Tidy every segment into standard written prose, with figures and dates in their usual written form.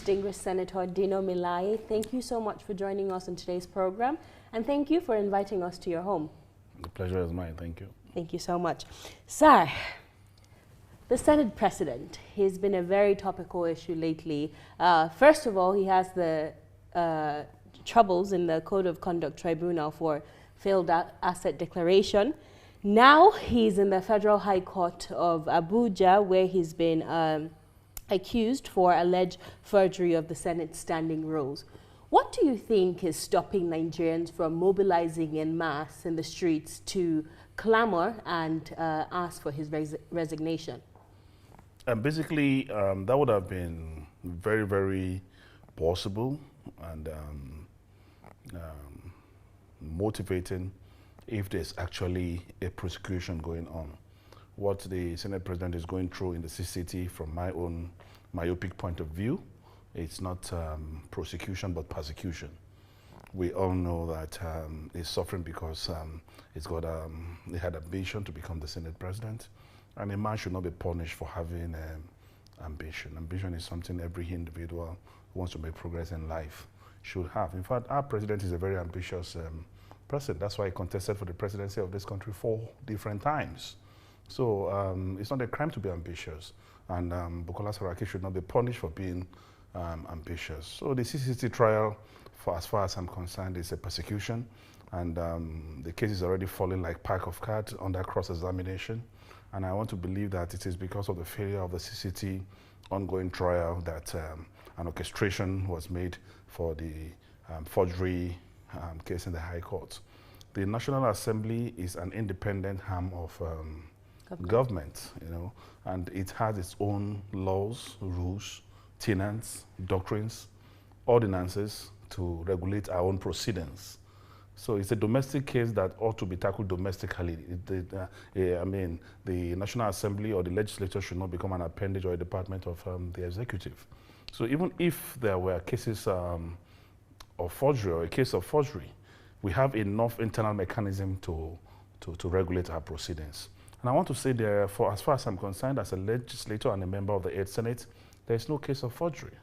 distinguished Senator Dino Melaye. Thank you so much for joining us in today's program, and thank you for inviting us to your home. The pleasure is mine. Thank you. Thank you so much. Sir, the Senate President, he's been a very topical issue lately. First of all, he has the troubles in the Code of Conduct Tribunal for failed asset declaration. Now he's in the Federal High Court of Abuja, where he's been accused for alleged forgery of the Senate standing rules. What do you think is stopping Nigerians from mobilizing en masse in the streets to clamor and ask for his resignation? Basically, that would have been very, very possible and motivating if there's actually a prosecution going on. What the Senate President is going through in the CCT, from my own myopic point of view, it's not prosecution but persecution. We all know that he's suffering because he had ambition to become the Senate President, and a man should not be punished for having ambition. Ambition is something every individual who wants to make progress in life should have. In fact, our president is a very ambitious president. That's why he contested for the presidency of this country 4 different times. So it's not a crime to be ambitious, and Bukola Saraki should not be punished for being ambitious. So the CCT trial, as far as I'm concerned, is a persecution, and the case is already falling like pack of cards under cross-examination. And I want to believe that it is because of the failure of the CCT ongoing trial that an orchestration was made for the forgery case in the High Court. The National Assembly is an independent arm of government, you know, and it has its own laws, rules, tenets, doctrines, ordinances to regulate our own proceedings. So it's a domestic case that ought to be tackled domestically. I mean, the National Assembly or the legislature should not become an appendage or a department of the executive. So even if there were cases of forgery or a case of forgery, we have enough internal mechanism to regulate our proceedings. And I want to say, therefore, as far as I'm concerned, as a legislator and a member of the 8th Senate, there is no case of forgery.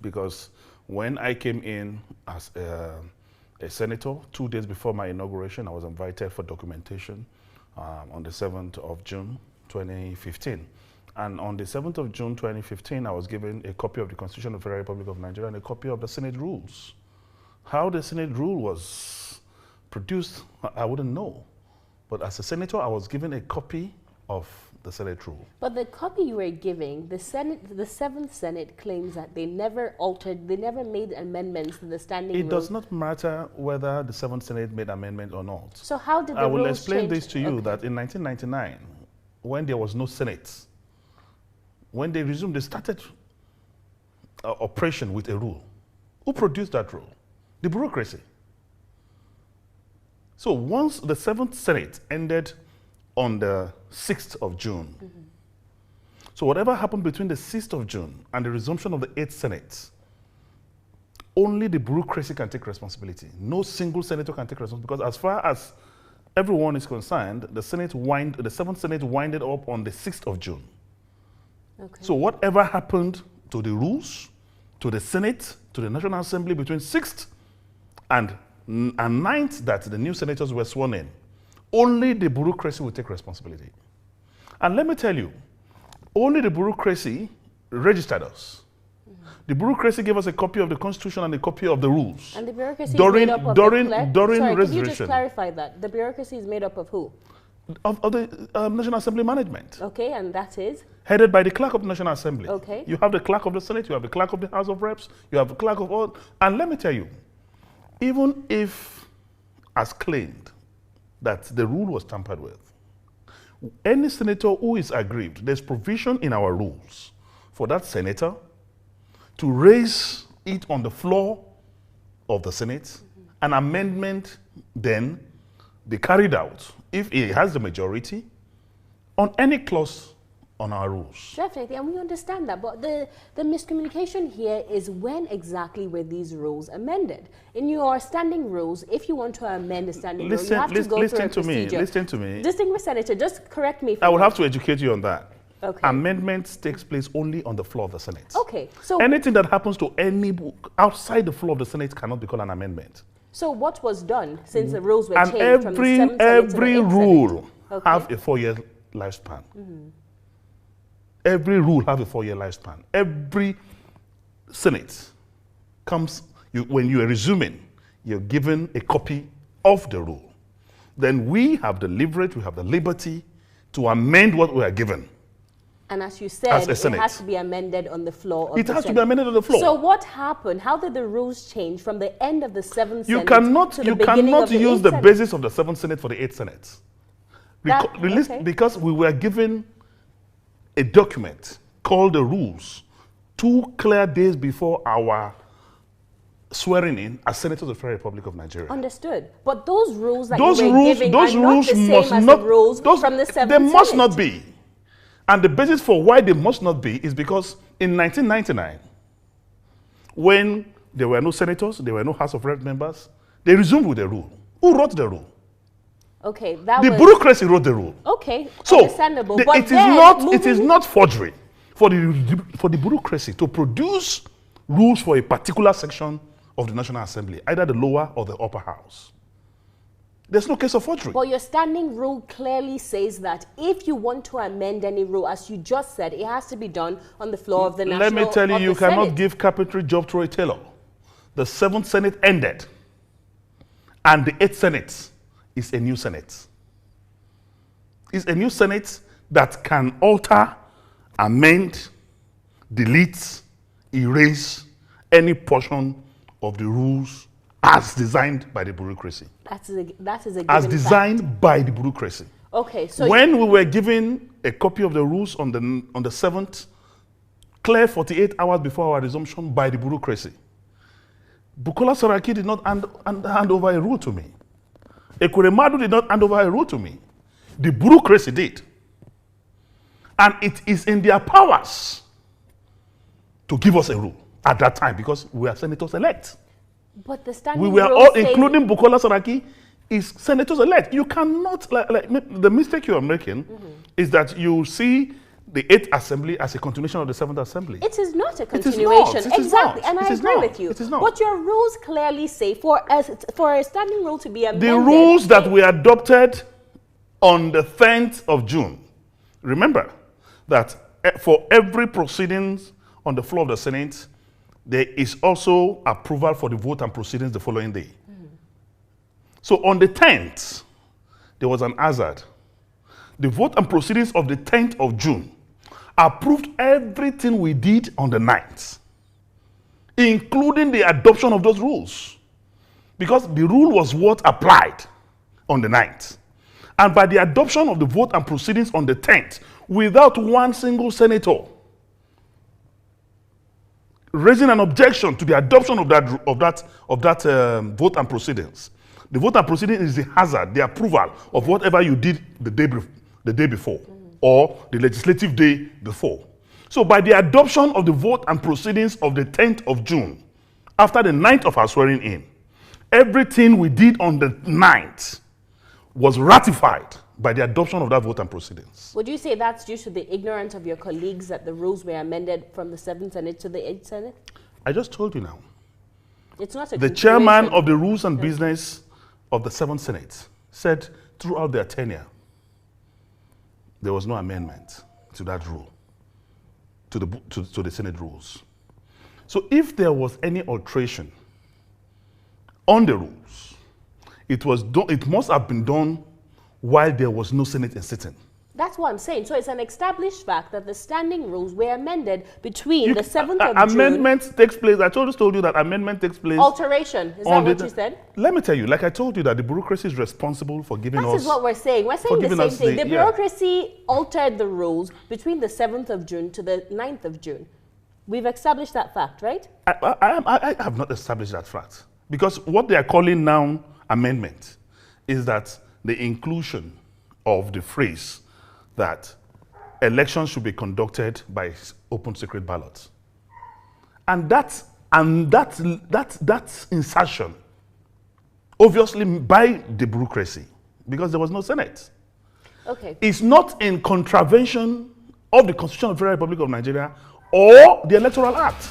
Because when I came in as a senator, 2 days before my inauguration, I was invited for documentation on the 7th of June, 2015. And on the 7th of June, 2015, I was given a copy of the Constitution of the Federal Republic of Nigeria and a copy of the Senate rules. How the Senate rule was produced, I wouldn't know. But as a senator, I was given a copy of the Senate rule. But the copy you were giving, the 7th Senate claims that they never altered, they never made amendments to the standing rules. It does not matter whether the 7th Senate made amendment or not. So how did the rules change? I will explain this to you, that in 1999, when there was no Senate, when they resumed, they started operation with a rule. Who produced that rule? The bureaucracy. So once the 7th Senate ended on the 6th of June, so whatever happened between the 6th of June and the resumption of the 8th Senate, only the bureaucracy can take responsibility. No single senator can take responsibility, because as far as everyone is concerned, the 7th Senate winded up on the 6th of June. Okay. So whatever happened to the rules, to the Senate, to the National Assembly between 6th and 9th that the new senators were sworn in, only the bureaucracy will take responsibility. And let me tell you, only the bureaucracy registered us. The bureaucracy gave us a copy of the Constitution and a copy of the rules. And the bureaucracy is made up of during Sorry, registration. Could you just clarify that? The bureaucracy is made up of who? Of the National Assembly management. Okay, and that is? Headed by the clerk of the National Assembly. Okay. You have the clerk of the Senate, you have the clerk of the House of Reps, you have the clerk of all. And let me tell you, even if, as claimed, that the rule was tampered with, any senator who is aggrieved, there's provision in our rules for that senator to raise it on the floor of the Senate, an amendment then be carried out, if he has the majority, on any clause on our rules. Definitely, and we understand that, but the miscommunication here is when exactly were these rules amended? In your standing rules, if you want to amend a standing rule, you have to go through a procedure. Listen to me. Distinguished Senator, just correct me if I will have to educate you on that. Okay. Amendments takes place only on the floor of the Senate. Okay. So anything that happens to any book outside the floor of the Senate cannot be called an amendment. So what was done since the rules were And changed from the 7th Senate to the 8th every rule Senate? have a 4-year lifespan. Every rule have a 4-year lifespan. Every Senate comes, when you are resuming, you're given a copy of the rule. Then we have the leverage, we have the liberty to amend what we are given. And as you said, it has to be amended on the floor of the Senate. It has to be amended on the floor. So what happened? How did the rules change from the end of the 7th Senate You cannot use the Senate? basis of the 7th Senate for the 8th Senate. Okay. Because we were given a document called the rules 2 clear days before our swearing in as Senators of the Federal Republic of Nigeria. Understood. But those rules that those you were rules, giving those are rules not the same must as not, the rules those, from the 7th Senate. They must not be. And the basis for why they must not be is because in 1999, when there were no senators, there were no House of Rep members, they resumed with the rule. Who wrote the rule? Okay, the bureaucracy wrote the rule. Okay, so understandable. But it is not forgery for the bureaucracy to produce rules for a particular section of the National Assembly, either the lower or the upper house. There's no case of forgery. But your standing rule clearly says that if you want to amend any rule, as you just said, it has to be done on the floor of the National Let me tell you, you cannot Senate. give carpentry job to a tailor. The 7th Senate ended, and the 8th Senate is a new Senate. It's a new Senate that can alter, amend, delete, erase any portion of the rules as designed by the bureaucracy. That is a given as designed fact. by the bureaucracy. Okay, so when we were given a copy of the rules on the 7th, clear 48 hours before our resumption by the bureaucracy, Bukola Saraki did not hand over a rule to me. Ekuremadu did not hand over a rule to me. The bureaucracy did. And it is in their powers to give us a rule at that time because we are senators elect. But the standing We were all, including Bukola Saraki, is senators elect. You cannot, the mistake you are making is that you see the 8th Assembly as a continuation of the 7th Assembly. It is not a It is continuation. not. It is not. Exactly, and It I is agree not. with you. It is not. But your rules clearly say for a standing rule to be amended. The rules that we adopted on the 10th of June, remember that for every proceedings on the floor of the Senate, there is also approval for the vote and proceedings the following day. So on the 10th, there was an hazard. The vote and proceedings of the 10th of June approved everything we did on the 9th, including the adoption of those rules. Because the rule was what applied on the 9th. And by the adoption of the vote and proceedings on the 10th, without one single senator raising an objection to the adoption of that vote and proceedings. The vote and proceedings is the hazard, the approval of whatever you did the day before or the legislative day before. So by the adoption of the vote and proceedings of the 10th of June, after the 9th of our swearing in, everything we did on the 9th was ratified by the adoption of that vote and proceedings. Would you say that's due to the ignorance of your colleagues that the rules were amended from the 7th Senate to the 8th Senate? I just told you now. It's not a The chairman of the Rules and Business of the 7th Senate said throughout their tenure, there was no amendment to that rule, to the Senate rules. So if there was any alteration on the rules, it must have been done while there was no Senate in sitting. That's what I'm saying. So it's an established fact that the standing rules were amended between the 7th of June. Amendment takes place. I just told you that amendment takes place. Alteration. Is that what you said? Let me tell you, like I told you, that the bureaucracy is responsible for giving us. This is what we're saying. We're saying the same thing. The bureaucracy altered the rules between the 7th of June to the 9th of June. We've established that fact, right? I have not established that fact. Because what they are calling now amendment is that the inclusion of the phrase that elections should be conducted by open secret ballots. And that insertion, obviously by the bureaucracy, because there was no Senate, okay, is not in contravention of the Constitution of the Federal Republic of Nigeria or the Electoral Act.